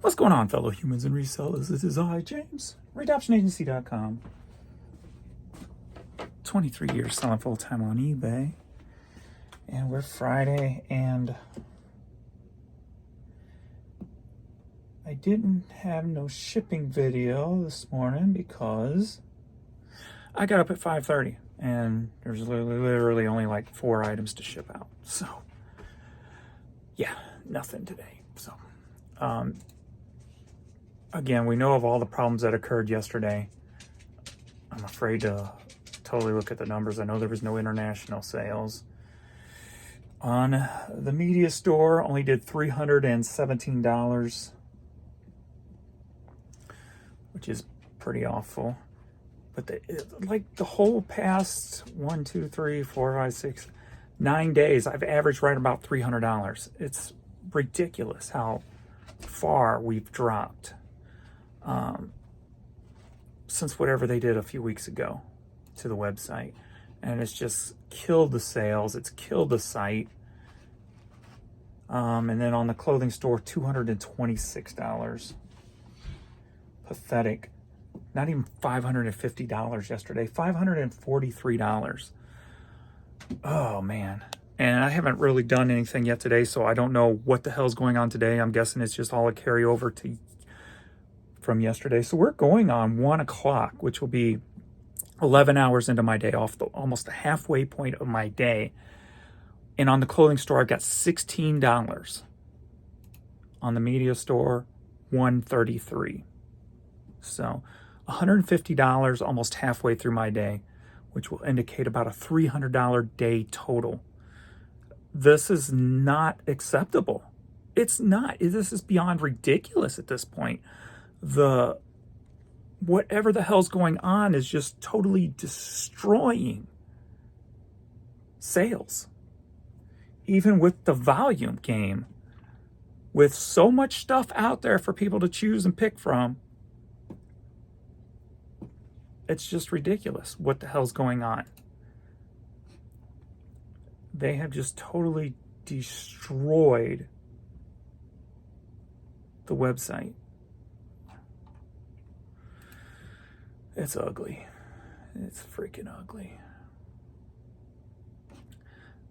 What's going on, fellow humans and resellers? This is I, James, RedoptionAgency.com. 23 years selling full-time on eBay. And we're Friday, and I didn't have no shipping video this morning because I got up at 5:30, and there's literally only like 4 items to ship out. So, yeah, nothing today. So, again, we know of all the problems that occurred yesterday. I'm afraid to totally look at the numbers. I know there was no international sales. On the media store, only did $317, which is pretty awful. But the whole past 1, 2, 3, 4, 5, 6, 9 days, I've averaged right about $300. It's ridiculous how far we've dropped since whatever they did a few weeks ago to the website. And it's just killed the sales. It's killed the site. And then on the clothing store, $226. Pathetic. Not even $550 yesterday. $543. Oh, man. And I haven't really done anything yet today, so I don't know what the hell's going on today. I'm guessing it's just all a carryover from yesterday. So we're going on 1 o'clock, which will be 11 hours into my day, off almost the halfway point of my day. And on the clothing store, I've got $16. On the media store, $133. So $150 almost halfway through my day, which will indicate about a $300 day total. This is not acceptable. It's not. This is beyond ridiculous at this point. Whatever the hell's going on is just totally destroying sales. Even with the volume game, with so much stuff out there for people to choose and pick from, it's just ridiculous what the hell's going on. They have just totally destroyed the website. It's ugly. It's freaking ugly.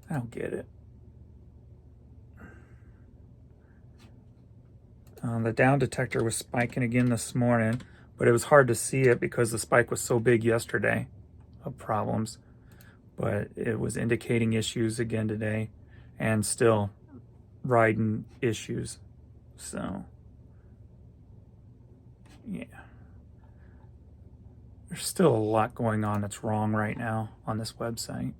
I don't get it. The down detector was spiking again this morning, but it was hard to see it because the spike was so big yesterday of problems. But it was indicating issues again today, and still riding issues. So, yeah. There's still a lot going on that's wrong right now on this website.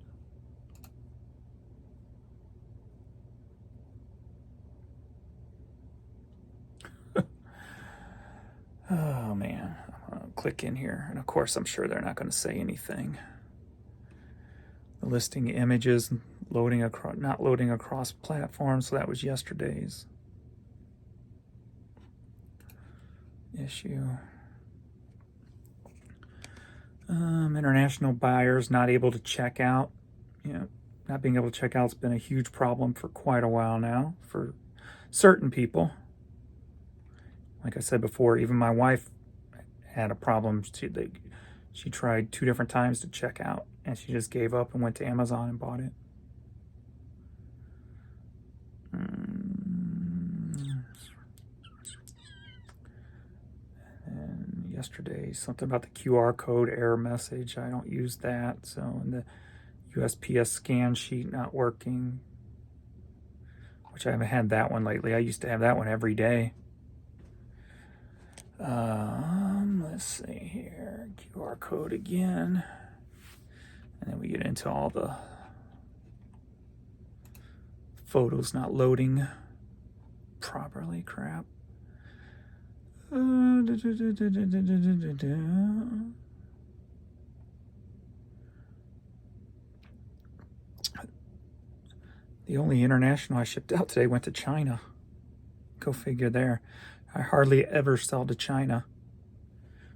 Oh, man. I'm going to click in here. And, of course, I'm sure they're not going to say anything. The listing images not loading across platforms. So that was yesterday's issue. International buyers not able to check out. Not being able to check out has been a huge problem for quite a while now for certain people. Like I said before, even my wife had a problem. She tried 2 different times to check out, and she just gave up and went to Amazon and bought it. And yesterday, something about the QR code error message. I don't use that. So, and the USPS scan sheet not working, which I haven't had that one lately. I used to have that one every day. Let's see here, QR code again, and then we get into all the photos not loading properly. Crap. The only international I shipped out today went to China. Go figure there. I hardly ever sell to China.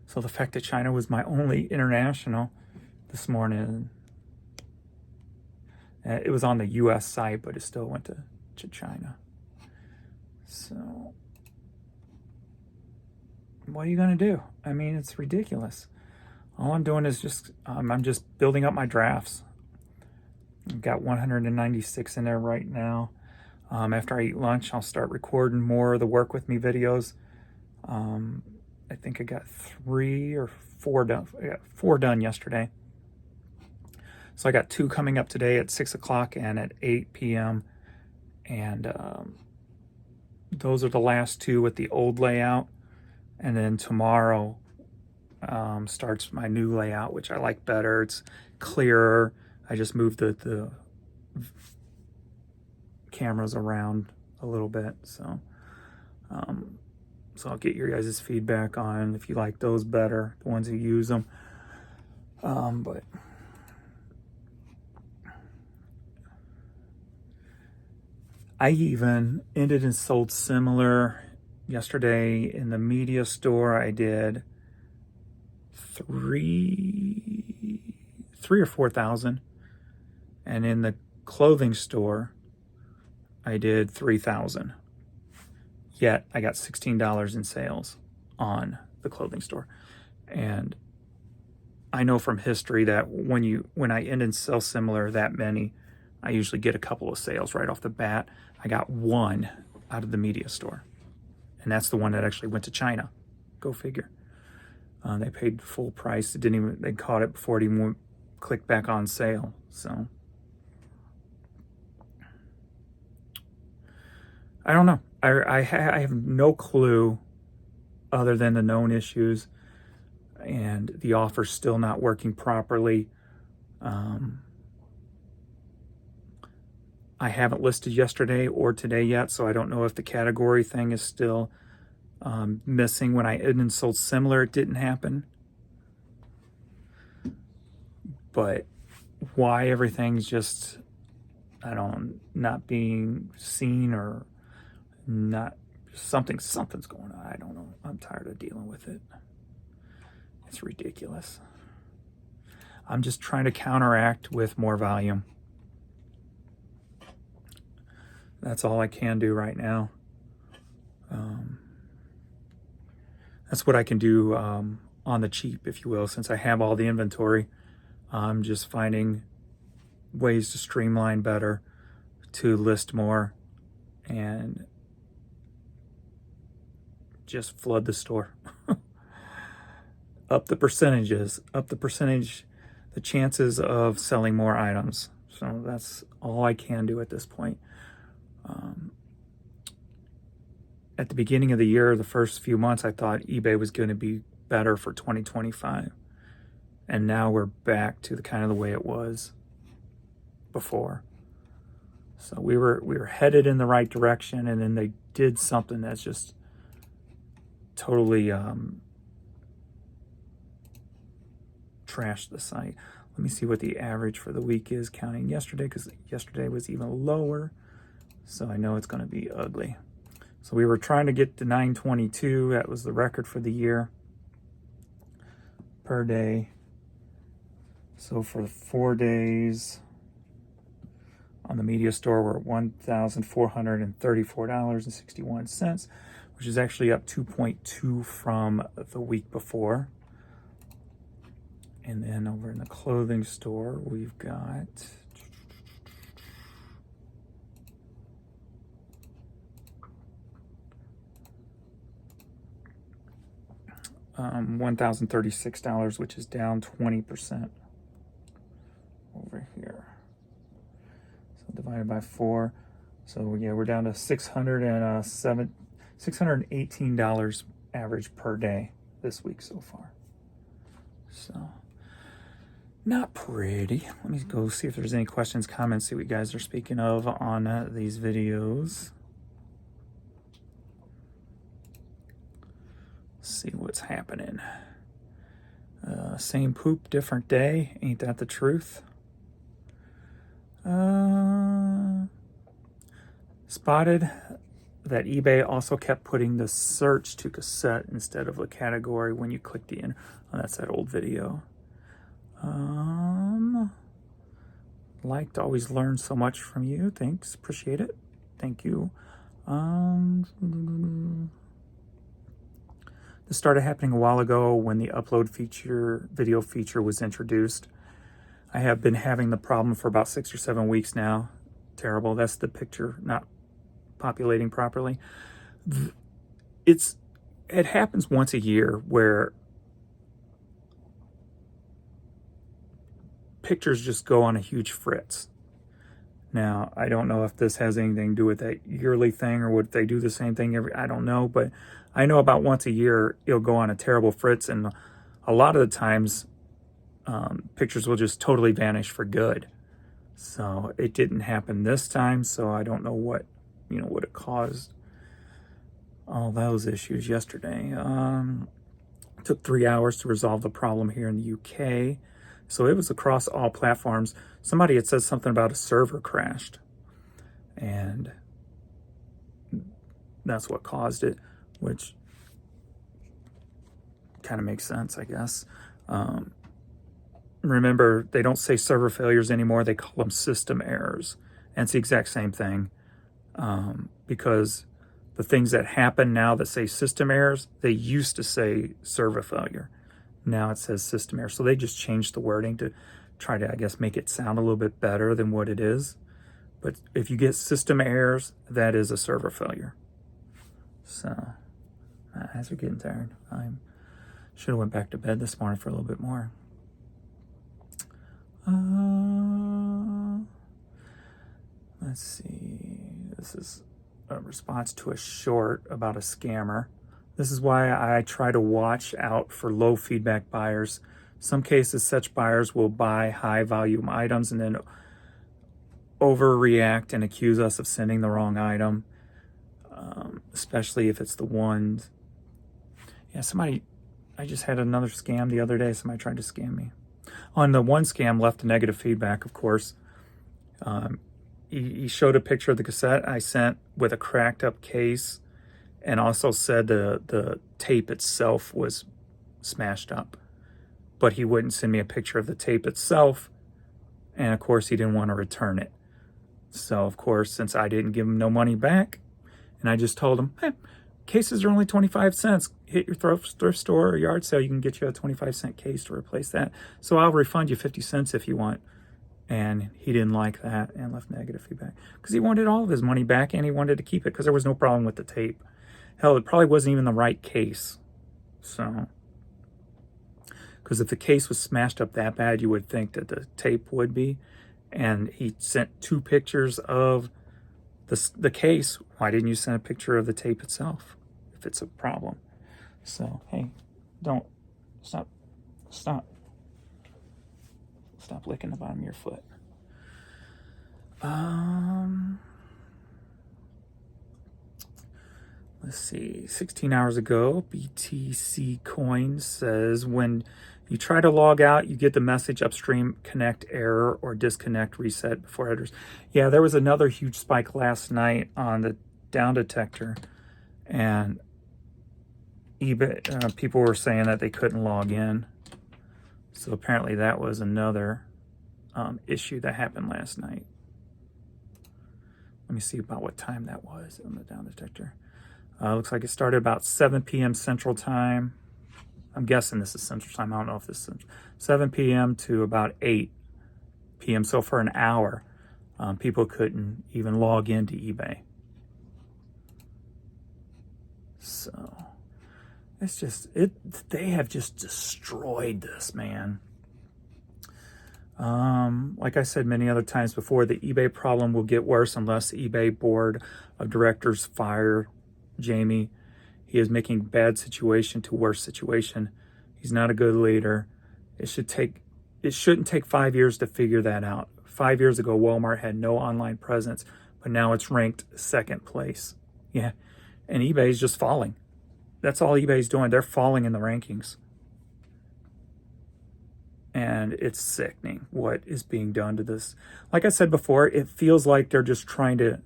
So the fact that China was my only international this morning, it was on the U.S. site, but it still went to China. So what are you going to do? I mean, it's ridiculous. All I'm doing is just, I'm just building up my drafts. I've got 196 in there right now. After I eat lunch, I'll start recording more of the Work With Me videos. I think I got 3 or 4 done. I got 4 done yesterday. So I got 2 coming up today at 6 o'clock and at 8 p.m. And those are the last 2 with the old layout. And then tomorrow starts my new layout, which I like better. It's clearer. I just moved the cameras around a little bit. So I'll get your guys' feedback on if you like those better, the ones who use them. But I even ended and sold similar yesterday in the media store. I did 3 or 4,000, and in the clothing store I did 3,000. Yet I got $16 in sales on the clothing store. And I know from history that when I end and sell similar that many, I usually get a couple of sales right off the bat. I got 1 out of the media store, and that's the one that actually went to China. Go figure. They paid full price. They caught it before it even clicked back on sale. So I don't know. I have no clue other than the known issues, and the offer's still not working properly. I haven't listed yesterday or today yet, so I don't know if the category thing is still missing. When I ended and sold similar, it didn't happen. But why everything's just, not being seen or not, something's going on. I don't know. I'm tired of dealing with it. It's ridiculous. I'm just trying to counteract with more volume. That's all I can do right now. That's what I can do on the cheap, if you will, since I have all the inventory. I'm just finding ways to streamline better, to list more, and just flood the store. Up the percentages, the chances of selling more items. So that's all I can do at this point. At the beginning of the year, the first few months, I thought eBay was going to be better for 2025. And now we're back to the kind of the way it was before. So we were headed in the right direction, and then they did something that's just totally trashed the site. Let me see what the average for the week is, counting yesterday, because yesterday was even lower. So I know it's going to be ugly. So we were trying to get to 922. That was the record for the year per day. So for 4 days on the media store, we're at $1,434.61, which is actually up 2.2 from the week before. And then over in the clothing store, we've got $1,036, which is down 20% over here. So divided by 4. So yeah, we're down to $618 average per day this week so far. So not pretty. Let me go see if there's any questions, comments, see what you guys are speaking of on these videos. See what's happening. Same poop, different day. Ain't that the truth? Spotted that eBay also kept putting the search to cassette instead of the category when you click the in. Oh, that's that old video. Like to always learn so much from you. Thanks. Appreciate it. Thank you. This started happening a while ago when the upload feature, video feature was introduced. I have been having the problem for about 6 or 7 weeks now. Terrible. That's the picture not populating properly. It happens once a year where pictures just go on a huge fritz. Now, I don't know if this has anything to do with that yearly thing or would they do the same thing I don't know, but I know about once a year it'll go on a terrible fritz, and a lot of the times pictures will just totally vanish for good. So it didn't happen this time, so I don't know what it caused all those issues yesterday. It took 3 hours to resolve the problem here in the UK. So it was across all platforms. Somebody had said something about a server crashed, and that's what caused it, which kind of makes sense, I guess. Remember, they don't say server failures anymore. They call them system errors. And it's the exact same thing, because the things that happen now that say system errors, they used to say server failure. Now it says system error. So they just changed the wording to try to, I guess, make it sound a little bit better than what it is. But if you get system errors, that is a server failure. So, as we're getting tired, I should have went back to bed this morning for a little bit more. Let's see. This is a response to a short about a scammer. This is why I try to watch out for low feedback buyers. Some cases, such buyers will buy high volume items and then overreact and accuse us of sending the wrong item, especially if it's the ones. Yeah, I just had another scam the other day. Somebody tried to scam me. On the one scam, left a negative feedback, of course. He showed a picture of the cassette I sent with a cracked up case, and also said the tape itself was smashed up. But he wouldn't send me a picture of the tape itself, and of course he didn't want to return it. So of course, since I didn't give him no money back, and I just told him, hey, cases are only 25 cents. Hit your thrift store or yard sale, you can get you a 25-cent case to replace that. So I'll refund you 50 cents if you want. And he didn't like that and left negative feedback because he wanted all of his money back and he wanted to keep it because there was no problem with the tape. Hell, it probably wasn't even the right case. So, because if the case was smashed up that bad, you would think that the tape would be. And he sent 2 pictures of the case. Why didn't you send a picture of the tape itself if it's a problem? So, hey, don't stop licking the bottom of your foot. Let's see, 16 hours ago, BTC Coin says when you try to log out, you get the message upstream connect error or disconnect reset before headers. Yeah, there was another huge spike last night on the down detector, and eBay people were saying that they couldn't log in. So apparently that was another issue that happened last night. Let me see about what time that was on the down detector. Looks like it started about 7 p.m. Central Time. I'm guessing this is Central Time. I don't know if this is Central. 7 p.m. to about 8 p.m. So for an hour, people couldn't even log into eBay. So it's just, they have just destroyed this, man. Like I said many other times before, the eBay problem will get worse unless the eBay board of directors fire Jamie. He is making bad situation to worse situation. He's not a good leader. It shouldn't take 5 years to figure that out. 5 years ago, Walmart had no online presence, but now it's ranked 2nd place. Yeah, and eBay is just falling. That's all eBay's doing. They're falling in the rankings. And it's sickening what is being done to this. Like I said before, it feels like they're just trying to,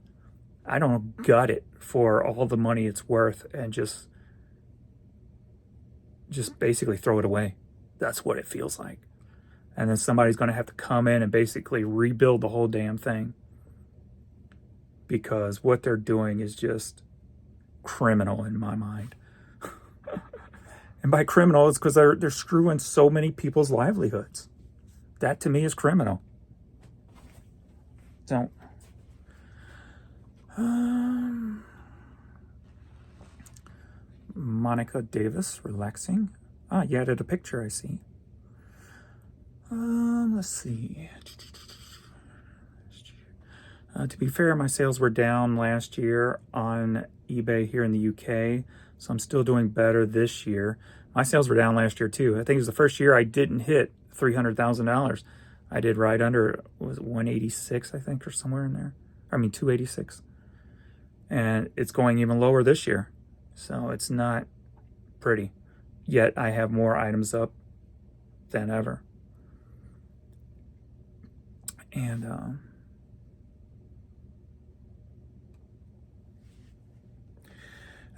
I don't know, gut it for all the money it's worth and just basically throw it away. That's what it feels like. And then somebody's going to have to come in and basically rebuild the whole damn thing. Because what they're doing is just criminal in my mind. And by criminal, it's because they're screwing so many people's livelihoods. That to me is criminal. So, Monica Davis, relaxing. Ah, you added a picture, I see. Let's see. To be fair, my sales were down last year on eBay here in the UK, so I'm still doing better this year. My sales were down last year too. I think it was the first year I didn't hit $300,000. I did right under, was it 186, I think, or somewhere in there. I mean, 286. And it's going even lower this year. So it's not pretty. Yet I have more items up than ever. And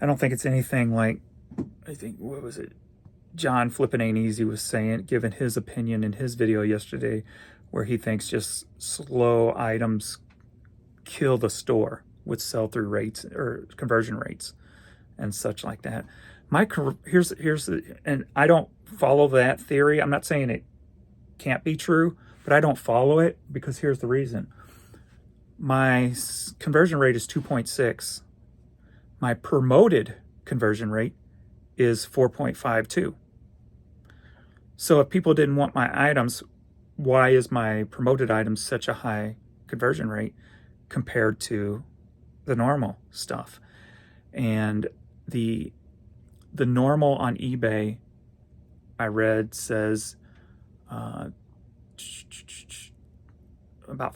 I don't think it's anything like, I think, what was it? John Flippin' Ain't Easy was saying, giving his opinion in his video yesterday, where he thinks just slow items kill the store with sell-through rates or conversion rates and such like that. Here's and I don't follow that theory. I'm not saying it can't be true, but I don't follow it because here's the reason. My conversion rate is 2.6. My promoted conversion rate is 4.52. So if people didn't want my items, why is my promoted items such a high conversion rate compared to the normal stuff? And the normal on eBay, I read, says about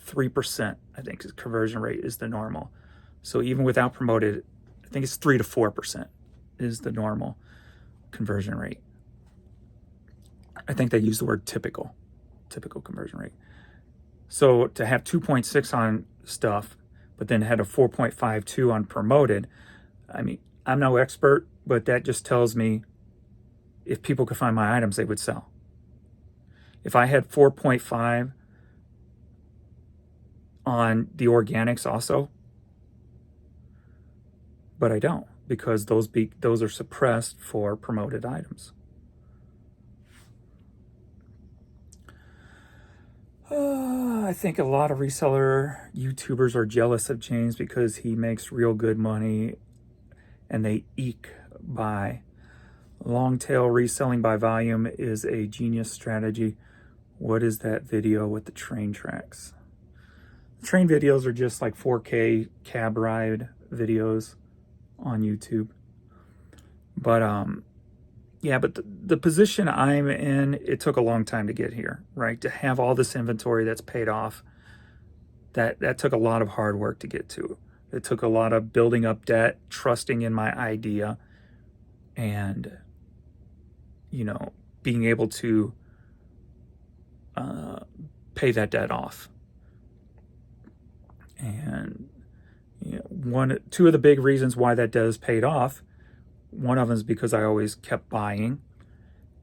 3%, I think, conversion rate is the normal. So even without promoted, I think it's 3 to 4% is the normal conversion rate. I think they use the word typical conversion rate. So to have 2.6 on stuff, but then had a 4.52 on promoted, I mean, I'm no expert, but that just tells me if people could find my items, they would sell. If I had 4.5 on the organics also, but I don't, because those are suppressed for promoted items. I think a lot of reseller YouTubers are jealous of James because he makes real good money and they eke by. Long tail reselling by volume is a genius strategy. What is that video with the train tracks? Train videos are just like 4K cab ride videos on YouTube. But yeah, but the position I'm in, it took a long time to get here, right? To have all this inventory that's paid off, that took a lot of hard work to get to. It took a lot of building up debt, trusting in my idea, and, you know, being able to pay that debt off. And you know, two of the big reasons why that debt is paid off, one of them is because I always kept buying,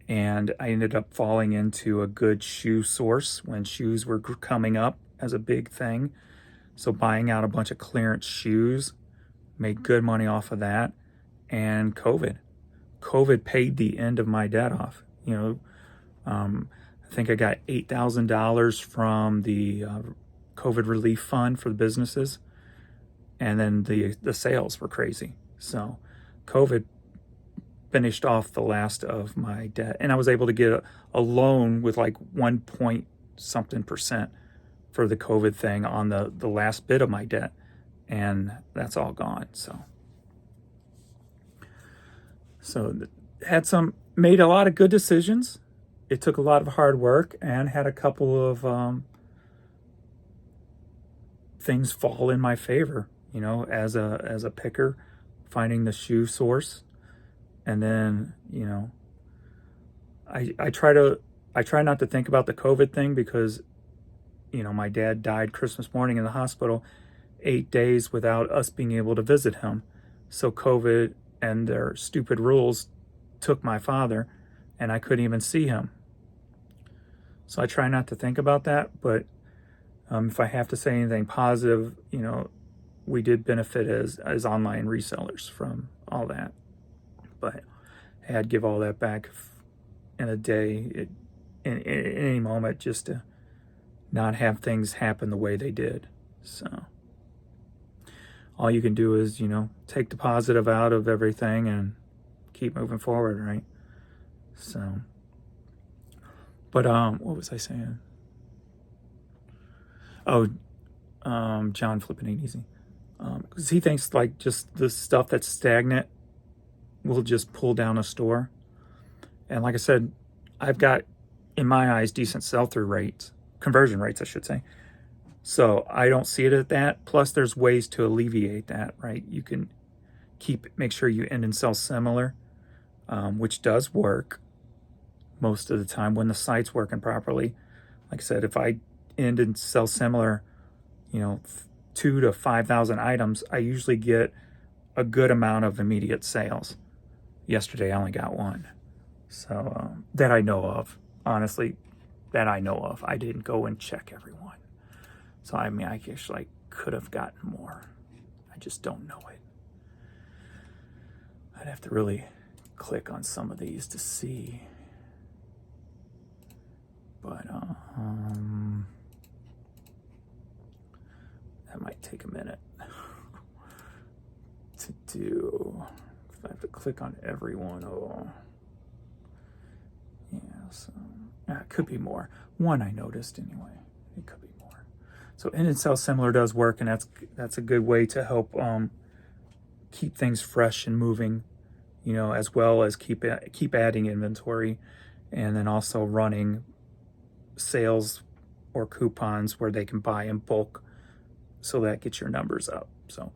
and I ended up falling into a good shoe source when shoes were coming up as a big thing. So buying out a bunch of clearance shoes, made good money off of that. And COVID paid the end of my debt off. You know, I think I got $8,000 from the COVID relief fund for the businesses. And then the sales were crazy. So COVID finished off the last of my debt. And I was able to get a loan with like 1.something% for the COVID thing on the last bit of my debt. And that's all gone. So made a lot of good decisions. It took a lot of hard work and had a couple of things fall in my favor, you know, as a picker, finding the shoe source. And then, you know, I try not to think about the COVID thing because, you know, my dad died Christmas morning in the hospital, 8 days without us being able to visit him. So COVID and their stupid rules took my father, and I couldn't even see him. So I try not to think about that, but if I have to say anything positive, you know, we did benefit as online resellers from all that. But I'd give all that back in a day, in any moment, just to not have things happen the way they did. So all you can do is, take the positive out of everything and keep moving forward, right? So, but what was I saying? Oh, John flipping ain't easy. Because he thinks like just the stuff that's stagnant will just pull down a store. And like I said, I've got, in my eyes, decent sell-through rates, conversion rates, I should say. So I don't see it at that. Plus, there's ways to alleviate that, right? You can make sure you end and sell similar, which does work most of the time when the site's working properly. Like I said, if I end and sell similar, 2,000 to 5,000 items, I usually get a good amount of immediate sales. Yesterday, I only got one. So that I know of, honestly, that I know of. I didn't go and check everyone. So I mean, I actually could have gotten more. I just don't know it. I'd have to really click on some of these to see. But that might take a minute to do. If I have to click on everyone, yeah, so it could be more. One I noticed anyway. It could be more. So end and sell similar does work, and that's a good way to help keep things fresh and moving, as well as keep adding inventory, and then also running sales or coupons where they can buy in bulk, so that gets your numbers up. So,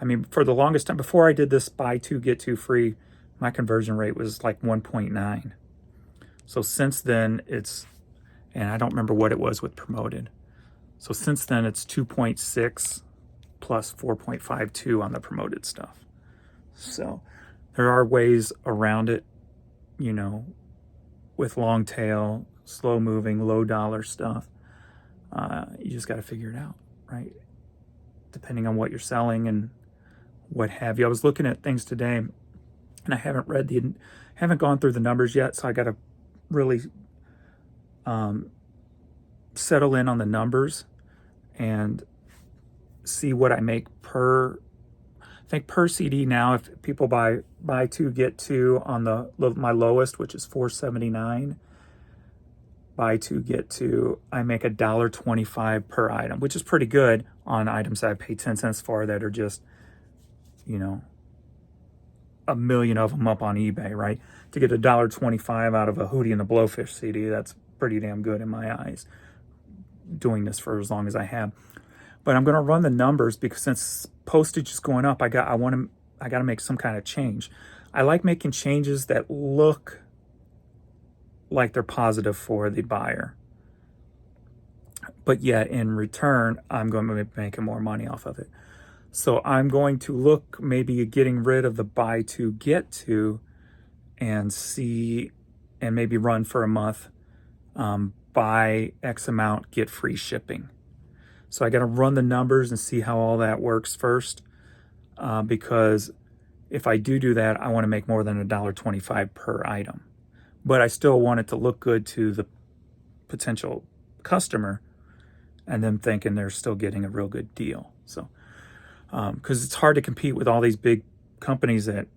I mean, for the longest time before I did this buy two get two free, my conversion rate was like 1.9. So since then and I don't remember what it was with promoted. So since then it's 2.6 plus 4.52 on the promoted stuff. So there are ways around it, with long tail, slow moving, low dollar stuff. You just got to figure it out, right? Depending on what you're selling and what have you. I was looking at things today, and I haven't gone through the numbers yet, so I got to really settle in on the numbers and see what I make per. I think per CD now, if people buy two get two on my lowest, which is $4.79. Buy two get two, I make $1.25 per item, which is pretty good on items that I pay 10 cents for that are just, a million of them up on eBay, right? To get $1.25 out of a Hootie and the Blowfish CD, that's pretty damn good in my eyes, doing this for as long as I have. But I'm going to run the numbers because since postage is going up, I got to make some kind of change. I like making changes that look like they're positive for the buyer, but yet in return, I'm going to be making more money off of it. So I'm going to look maybe getting rid of the buy two, get two, and see, and maybe run for a month, buy X amount, get free shipping. So I got to run the numbers and see how all that works first, because if I do that, I want to make more than $1.25 per item. But I still want it to look good to the potential customer and them thinking they're still getting a real good deal. So, because it's hard to compete with all these big companies that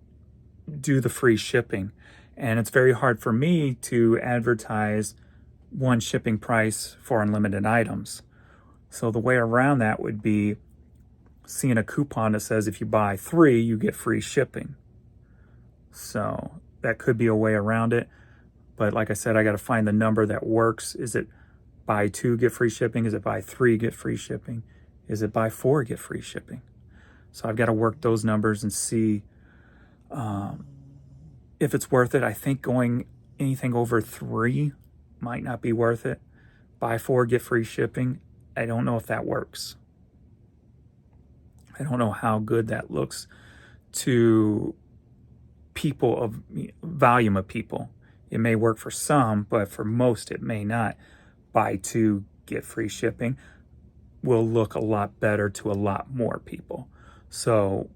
do the free shipping. And it's very hard for me to advertise one shipping price for unlimited items. So the way around that would be seeing a coupon that says if you buy 3, you get free shipping. So that could be a way around it. But like I said, I got to find the number that works. Is it buy 2, get free shipping? Is it buy 3, get free shipping? Is it buy 4, get free shipping? So I've got to work those numbers and see if it's worth it. I think going anything over 3 might not be worth it. Buy 4, get free shipping. I don't know if that works. I don't know how good that looks to people of volume of people. It may work for some, but for most it may not. Buy 2, get free shipping will look a lot better to a lot more people. So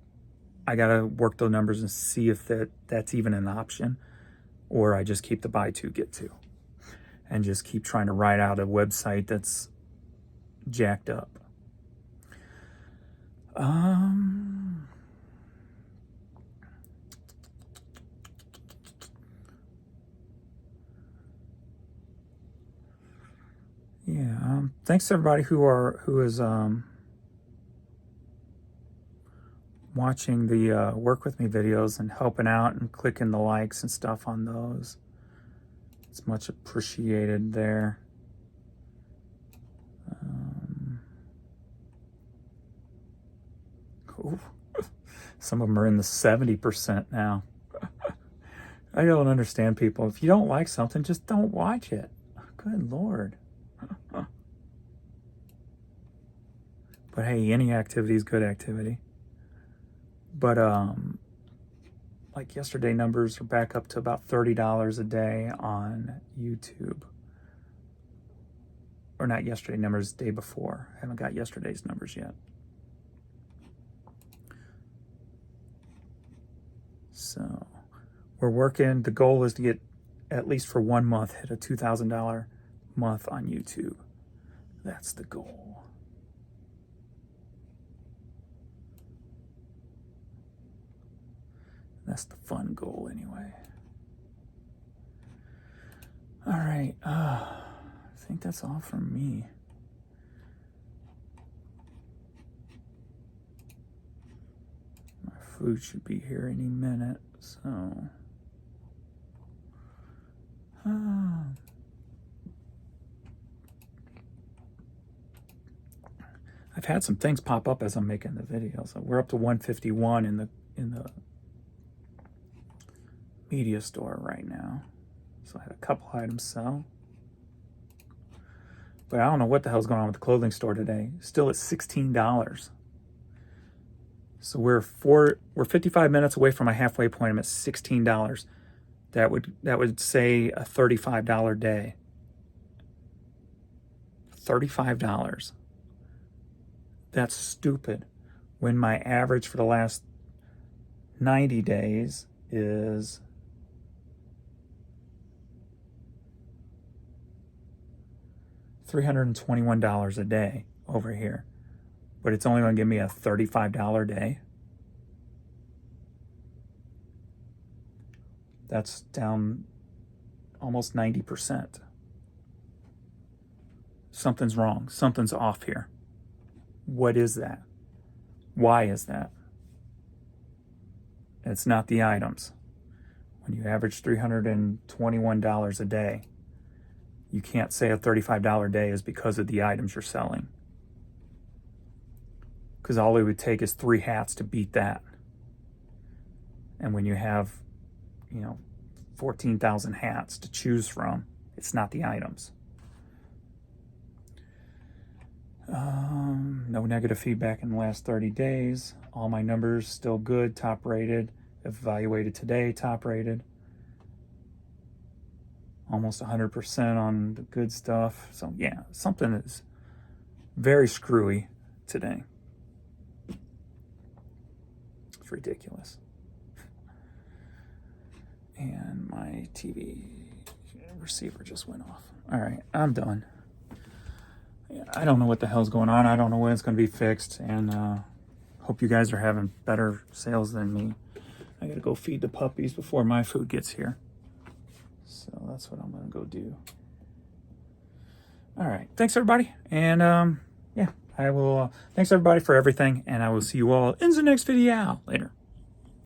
I got to work those numbers and see if that's even an option. or I just keep the buy two, get two, and just keep trying to ride out a website that's jacked up. Yeah, thanks to everybody who is watching the work with me videos and helping out and clicking the likes and stuff on those. It's much appreciated there. Some of them are in the 70% now. I don't understand people. If you don't like something, just don't watch it. Good Lord. But hey, any activity is good activity. But like yesterday, numbers are back up to about $30 a day on YouTube. Or not yesterday, numbers day before. I haven't got yesterday's numbers yet. So we're working. The goal is to get, at least for 1 month, hit a $2,000 month on YouTube. That's the goal. That's the fun goal anyway. All right. I think that's all from me. My food should be here any minute, so. I've had some things pop up as I'm making the video. So we're up to 151 in the media store right now. So I had a couple items sell. But I don't know what the hell's going on with the clothing store today. Still at $16. So we're 55 minutes away from my halfway point. I'm at $16. That would say a $35 day. $35. That's stupid. When my average for the last 90 days is $321 a day over here. But it's only going to give me a $35 day. That's down almost 90%. Something's wrong. Something's off here. What is that? Why is that? It's not the items. When you average $321 a day, you can't say a $35 day is because of the items you're selling. Because all it would take is 3 hats to beat that. And when you have, 14,000 hats to choose from, it's not the items. No negative feedback in the last 30 days. All my numbers still good, top rated. Evaluated today, top rated. Almost 100% on the good stuff. So yeah, something is very screwy today. It's ridiculous. And my TV receiver just went off. All right, I'm done. I don't know what the hell's going on. I don't know when it's going to be fixed. And hope you guys are having better sales than me. I got to go feed the puppies before my food gets here. So that's what I'm going to go do. All right. Thanks, everybody. And yeah, I will. Thanks, everybody, for everything. And I will see you all in the next video. Later.